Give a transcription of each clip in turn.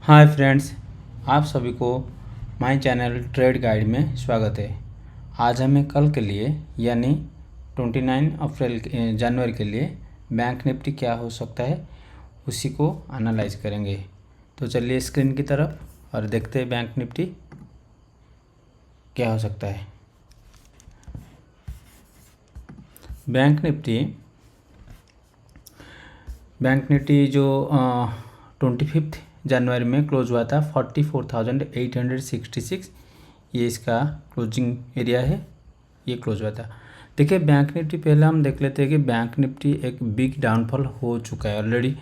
Hi friends, आप सभी को माय चैनल ट्रेड गाइड में स्वागत है। आज हमें कल के लिए यानी 29 जनवरी के लिए बैंक निफ्टी क्या हो सकता है उसी को एनालाइज करेंगे। तो चलिए स्क्रीन की तरफ और देखते हैं बैंक निफ्टी क्या हो सकता है। बैंक निफ्टी जो 25 जनवरी में क्लोज हुआ था 44,866, ये इसका क्लोजिंग एरिया है, ये क्लोज हुआ था। देखिए बैंक निफ्टी पहले हम देख लेते हैं कि बैंक निफ्टी एक बिग डाउनफॉल हो चुका है, ऑलरेडी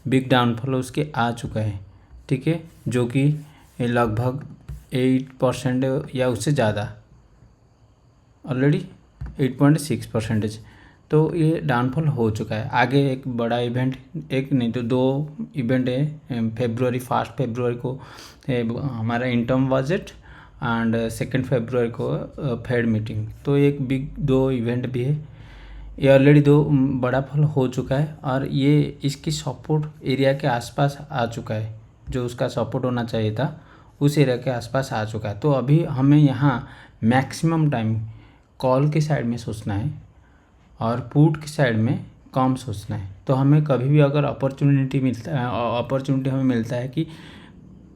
बिग डाउनफॉल उसके आ चुका है, ठीक है, जो कि लगभग 8% या उससे ज़्यादा, ऑलरेडी 8.6%। तो ये डाउनफॉल हो चुका है। आगे एक बड़ा इवेंट, एक नहीं तो दो इवेंट है। फर्स्ट फरवरी को हमारा इंटर्म बजट एंड 2 फरवरी को फेड मीटिंग। तो एक बिग दो इवेंट भी है। ये ऑलरेडी दो बड़ा फॉल हो चुका है और ये इसकी सपोर्ट एरिया के आसपास आ चुका है। जो उसका सपोर्ट होना चाहिए था उस एरिया के आसपास आ चुका है। तो अभी हमें यहाँ मैक्सिमम टाइम कॉल की साइड में सोचना है और पुट की साइड में कम सोचना है। तो हमें कभी भी अगर अपॉर्चुनिटी हमें मिलता है कि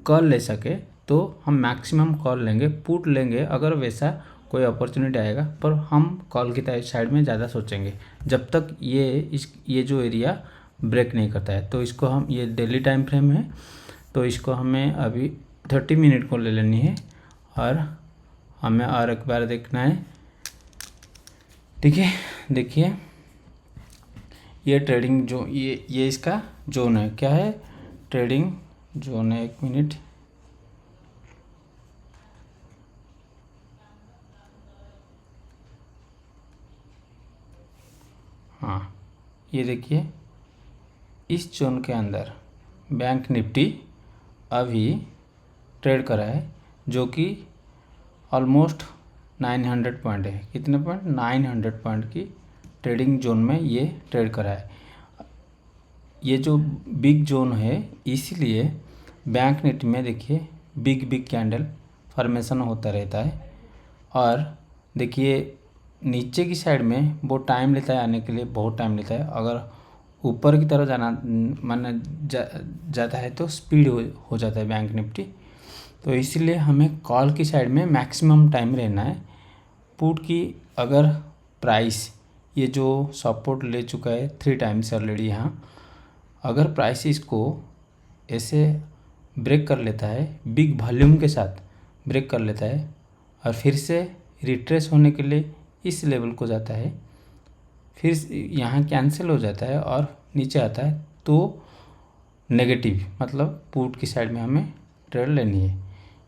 कॉल ले सके तो हम मैक्सिमम कॉल लेंगे, पुट लेंगे अगर वैसा कोई अपॉर्चुनिटी आएगा, पर हम कॉल की साइड में ज़्यादा सोचेंगे जब तक ये जो एरिया ब्रेक नहीं करता है। तो इसको हम, ये डेली टाइम फ्रेम है तो इसको हमें अभी 30 मिनट को ले लेनी है और हमें और एक बार देखना है, ठीक है। देखिए ये ट्रेडिंग जो ये इसका जोन है, क्या है, ट्रेडिंग जोन है। 1 मिनट, हाँ ये देखिए इस जोन के अंदर बैंक निफ्टी अभी ट्रेड करा है, जो कि ऑलमोस्ट 900 पॉइंट है। कितने पॉइंट? 900 पॉइंट की ट्रेडिंग जोन में ये ट्रेड करा है। ये जो बिग जोन है, इसीलिए बैंक निफ्टी में देखिए बिग कैंडल फॉर्मेशन होता रहता है। और देखिए नीचे की साइड में वो टाइम लेता है आने के लिए, बहुत टाइम लेता है। अगर ऊपर की तरफ जाना माना जाता है तो स्पीड हो जाता है बैंक निफ्टी। तो इसीलिए हमें कॉल की साइड में मैक्सिमम टाइम रहना है। पुट की अगर प्राइस ये जो सपोर्ट ले चुका है 3 टाइम्स ऑलरेडी, यहाँ अगर प्राइस इसको ऐसे ब्रेक कर लेता है, बिग वॉल्यूम के साथ ब्रेक कर लेता है और फिर से रिट्रेस होने के लिए इस लेवल को जाता है, फिर यहाँ कैंसिल हो जाता है और नीचे आता है, तो नेगेटिव मतलब पुट की साइड में हमें ट्रेड लेनी है।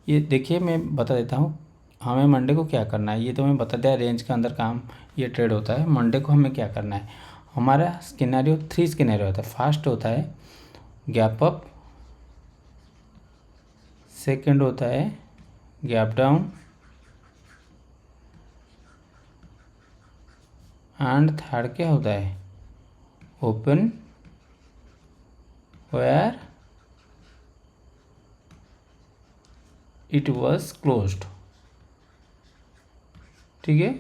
ये देखिए मैं बता देता हूँ हमें मंडे को क्या करना है। ये तो मैं बता दिया रेंज के अंदर काम ये ट्रेड होता है। मंडे को हमें क्या करना है, हमारा स्किनारियो 3 स्किनारियो होता है। फर्स्ट होता है गैप अप, सेकंड होता है गैप डाउन एंड थर्ड क्या होता है, open where it was closed, ठीक है।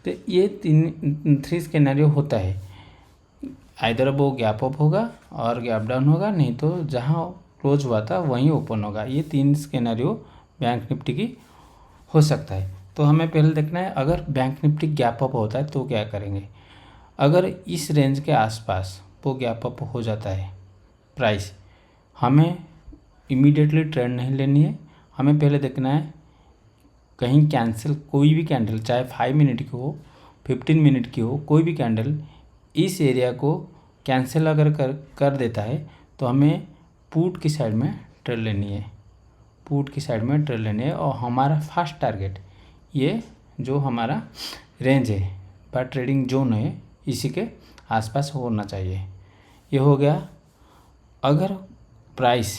तो ये 3 स्किनारियो होता है। आइदर वो गैप अप होगा और गैप डाउन होगा, नहीं तो जहाँ क्लोज हुआ था वहीं ओपन होगा। ये 3 स्किनारियो बैंक निफ्टी की हो सकता है। तो हमें पहले देखना है अगर बैंक निफ्टी गैप अप होता है तो क्या करेंगे। अगर इस रेंज के आसपास वो गैप अप हो जाता है प्राइस, हमें इमीडिएटली ट्रेंड नहीं लेनी है। हमें पहले देखना है कहीं कैंसिल, कोई भी कैंडल चाहे 5 मिनट की हो 15 मिनट की हो, कोई भी कैंडल इस एरिया को कैंसिल अगर कर देता है तो हमें पुट की साइड में ट्रेड लेनी है, पुट की साइड में ट्रेड लेनी है। और हमारा फर्स्ट टारगेट ये जो हमारा रेंज है पर ट्रेडिंग जोन है, इसी के आसपास होना चाहिए। ये हो गया। अगर प्राइस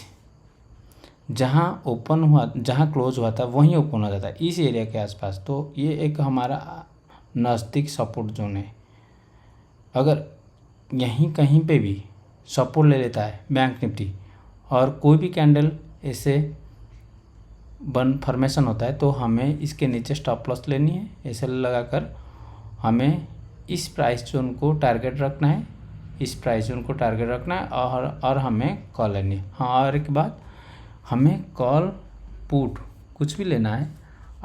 जहाँ ओपन हुआ, जहाँ क्लोज हुआ था वहीं ओपन हो जाता है इस एरिया के आसपास, तो ये एक हमारा नज़दीक सपोर्ट जोन है। अगर यहीं कहीं पे भी सपोर्ट ले लेता है बैंक निफ्टी और कोई भी कैंडल ऐसे बन फॉर्मेशन होता है तो हमें इसके नीचे स्टॉप लॉस लेनी है। ऐसे लगाकर हमें इस प्राइस जोन को टारगेट रखना है, इस प्राइस जोन को टारगेट रखना है और हमें कॉल लेनी है। हाँ, और एक बात, हमें कॉल पुट कुछ भी लेना है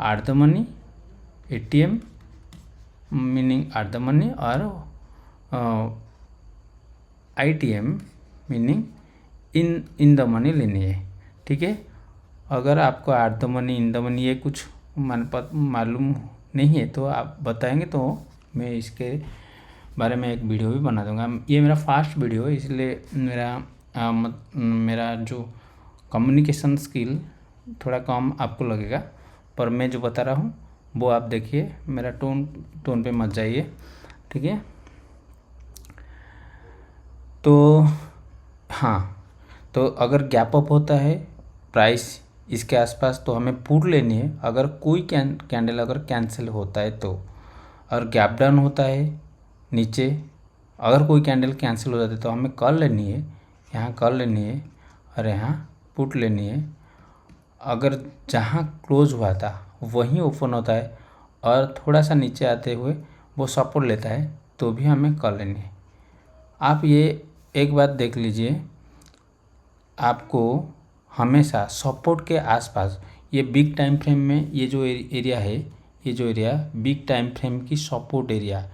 at the money, ATM meaning at the money, और ITM meaning in the money लेनी है। ठीक है, अगर आपको at the money, in the money ये कुछ मालूम नहीं है तो आप बताएंगे तो मैं इसके बारे में एक वीडियो भी बना दूंगा। ये मेरा फर्स्ट वीडियो है, इसलिए मेरा जो कम्युनिकेशन स्किल थोड़ा कम आपको लगेगा, पर मैं जो बता रहा हूँ वो आप देखिए, मेरा टोन पे मत जाइए। ठीक है, तो हाँ, तो अगर गैप अप होता है प्राइस इसके आसपास तो हमें पुट लेनी है। अगर कोई कैंडल अगर कैंसिल होता है तो, और गैप डाउन होता है नीचे, अगर कोई कैंडल कैंसिल हो जाता है तो हमें कॉल लेनी है, यहाँ कॉल लेनी है और यहाँ पुट लेनी है। अगर जहाँ क्लोज हुआ था वहीं ओपन होता है और थोड़ा सा नीचे आते हुए वो सपोर्ट लेता है तो भी हमें कॉल लेनी है। आप ये एक बात देख लीजिए, आपको हमेशा सपोर्ट के आसपास, ये बिग टाइम फ्रेम में ये जो एरिया है, ये जो एरिया बिग टाइम फ्रेम की सपोर्ट एरिया,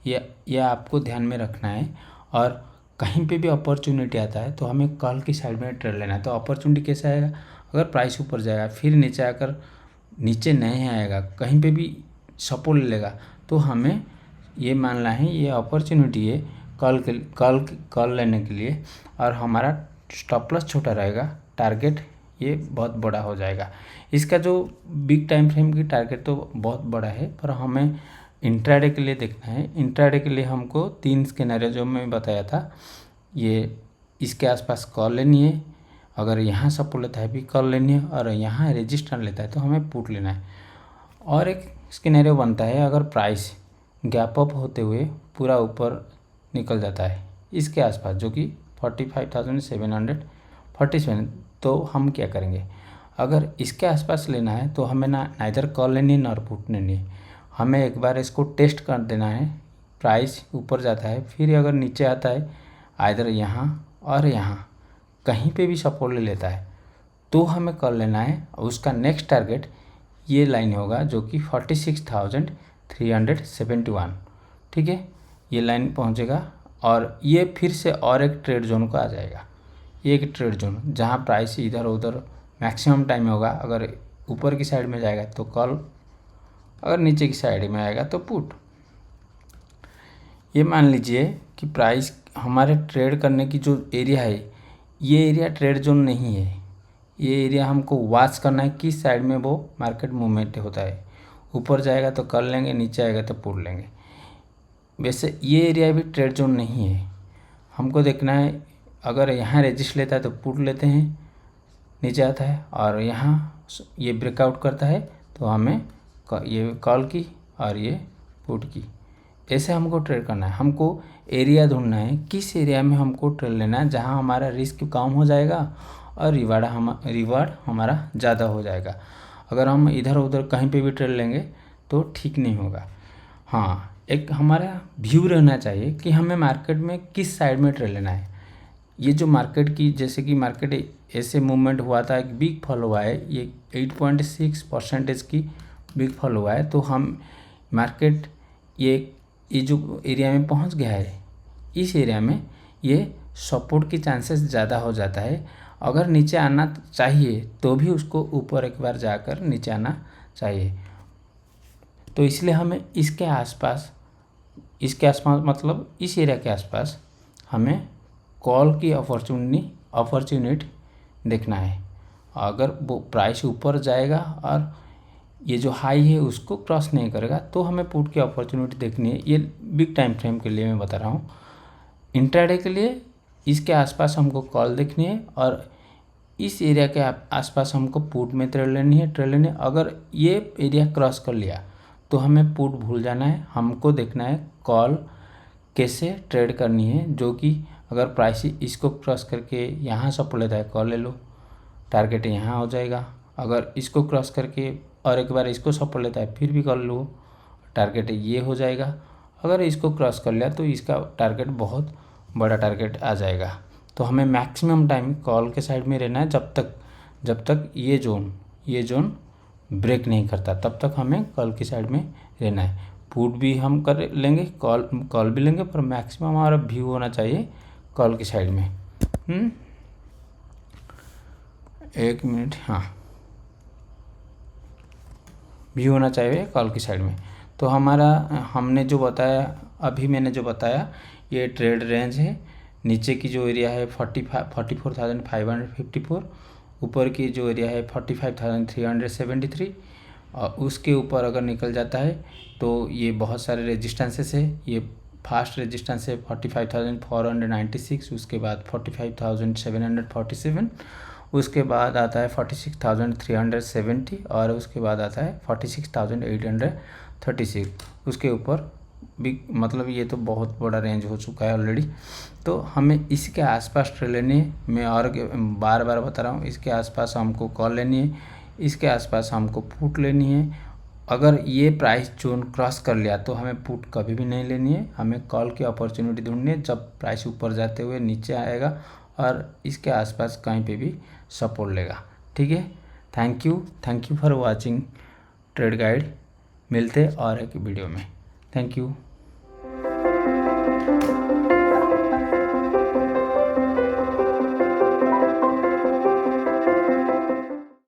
ये आपको ध्यान में रखना है। और कहीं पे भी अपॉर्चुनिटी आता है तो हमें कॉल की साइड में ट्रेड लेना है। तो अपॉर्चुनिटी कैसे आएगा, अगर प्राइस ऊपर जाएगा फिर नीचे आकर नीचे नहीं आएगा, कहीं पे भी सपोर्ट ले लेगा तो हमें ये मानना है ये अपॉर्चुनिटी है कॉल लेने के लिए, और हमारा स्टॉप लॉस छोटा रहेगा, टारगेट ये बहुत बड़ा हो जाएगा। इसका जो बिग टाइम फ्रेम की टारगेट तो बहुत बड़ा है, पर हमें इंट्राडे के लिए देखना है। इंट्राडे के लिए हमको 3 स्केनरियो जो मैं बताया था, ये इसके आसपास कॉल लेनी है, अगर यहाँ सपोर्ट लेता है भी कॉल लेनी है, और यहाँ रेजिस्टेंस लेता है तो हमें पुट लेना है। और एक स्केनरियो बनता है अगर प्राइस गैप अप होते हुए पूरा ऊपर निकल जाता है इसके आसपास, जो कि 45,747, तो हम क्या करेंगे, अगर इसके आसपास लेना है तो हमें नाइदर कॉल लेनी है ना पुट लेनी है। हमें एक बार इसको टेस्ट कर देना है, प्राइस ऊपर जाता है फिर अगर नीचे आता है आइदर यहाँ और यहाँ कहीं पे भी सपोर्ट ले लेता है तो हमें कॉल लेना है। और उसका नेक्स्ट टारगेट ये लाइन होगा जो कि 46,371। ठीक है, ये लाइन पहुँचेगा और ये फिर से और एक ट्रेड जोन को आ जाएगा। ये एक ट्रेड जोन जहाँ प्राइस इधर उधर मैक्सिमम टाइम होगा, अगर ऊपर की साइड में जाएगा तो कॉल, अगर नीचे की साइड में आएगा तो पुट। ये मान लीजिए कि प्राइस हमारे ट्रेड करने की जो एरिया है ये एरिया ट्रेड जोन नहीं है, ये एरिया हमको वॉच करना है किस साइड में वो मार्केट मूवमेंट होता है। ऊपर जाएगा तो कर लेंगे, नीचे आएगा तो पुट लेंगे। वैसे ये एरिया भी ट्रेड जोन नहीं है, हमको देखना है अगर यहाँ रेजिस्ट लेता है तो पुट लेते हैं, नीचे आता है और यहाँ ये ब्रेकआउट करता है तो हमें ये कॉल की और ये पुट की, ऐसे हमको ट्रेड करना है। हमको एरिया ढूंढना है किस एरिया में हमको ट्रेड लेना है जहाँ हमारा रिस्क कम हो जाएगा और रिवार्ड हमारा ज़्यादा हो जाएगा। अगर हम इधर उधर कहीं पे भी ट्रेड लेंगे तो ठीक नहीं होगा। हाँ, एक हमारा व्यू रहना चाहिए कि हमें मार्केट में किस साइड में ट्रेड लेना है। ये जो मार्केट की, जैसे कि मार्केट ऐसे मूवमेंट हुआ था, एक बिग फॉल हुआ है, ये 8.6% की बिग फॉल हुआ है, तो हम मार्केट ये जो एरिया में पहुंच गया है, इस एरिया में ये सपोर्ट की चांसेस ज़्यादा हो जाता है। अगर नीचे आना चाहिए तो भी उसको ऊपर एक बार जाकर नीचे आना चाहिए। तो इसलिए हमें इसके आसपास मतलब इस एरिया के आसपास हमें कॉल की अपॉर्चुनिटी देखना है। अगर वो प्राइस ऊपर जाएगा और ये जो हाई है उसको क्रॉस नहीं करेगा तो हमें पुट की अपॉर्चुनिटी देखनी है। ये बिग टाइम फ्रेम के लिए मैं बता रहा हूँ। इंट्राडे के लिए इसके आसपास हमको कॉल देखनी है और इस एरिया के आसपास हमको पुट में ट्रेड लेनी है। अगर ये एरिया क्रॉस कर लिया तो हमें पुट भूल जाना है, हमको देखना है कॉल कैसे ट्रेड करनी है, जो कि अगर प्राइस इसको क्रॉस करके यहाँ सपोर्ट लेता है कॉल ले लो, टारगेट यहाँ हो जाएगा। अगर इसको क्रॉस करके और एक बार इसको सपोर्ट लेता है फिर भी कॉल लो, टारगेट ये हो जाएगा। अगर इसको क्रॉस कर लिया तो इसका टारगेट बहुत बड़ा टारगेट आ जाएगा। तो हमें मैक्सिमम टाइम कॉल के साइड में रहना है जब तक ये जोन ब्रेक नहीं करता, तब तक हमें कॉल की साइड में रहना है। पुट भी हम कर लेंगे, कॉल भी लेंगे, पर मैक्सिमम हमारा व्यू होना चाहिए कॉल की साइड में। 1 मिनट, हाँ, व्यू होना चाहिए कॉल की साइड में। तो हमारा हमने जो बताया, अभी मैंने जो बताया, ये ट्रेड रेंज है। नीचे की जो एरिया है 44,554, ऊपर की जो एरिया है 45,373, और उसके ऊपर अगर निकल जाता है तो ये बहुत सारे रेजिस्टेंसेस है। ये फास्ट रेजिस्टेंस है 45,496, उसके बाद 45,747, उसके बाद आता है 46,370, और उसके बाद आता है 46,836। उसके ऊपर भी, मतलब ये तो बहुत बड़ा रेंज हो चुका है ऑलरेडी। तो हमें इसके आसपास ट्रेड लेनी है। मैं और बार बार बता रहा हूँ, इसके आसपास हमको कॉल लेनी है, इसके आसपास हमको पुट लेनी है। अगर ये प्राइस जोन क्रॉस कर लिया तो हमें पुट कभी भी नहीं लेनी है, हमें कॉल की अपॉर्चुनिटी ढूंढनी है जब प्राइस ऊपर जाते हुए नीचे आएगा और इसके आसपास कहीं पे भी सपोर्ट लेगा। ठीक है, thank you for watching trade guide. मिलते और एक वीडियो में। Thank you.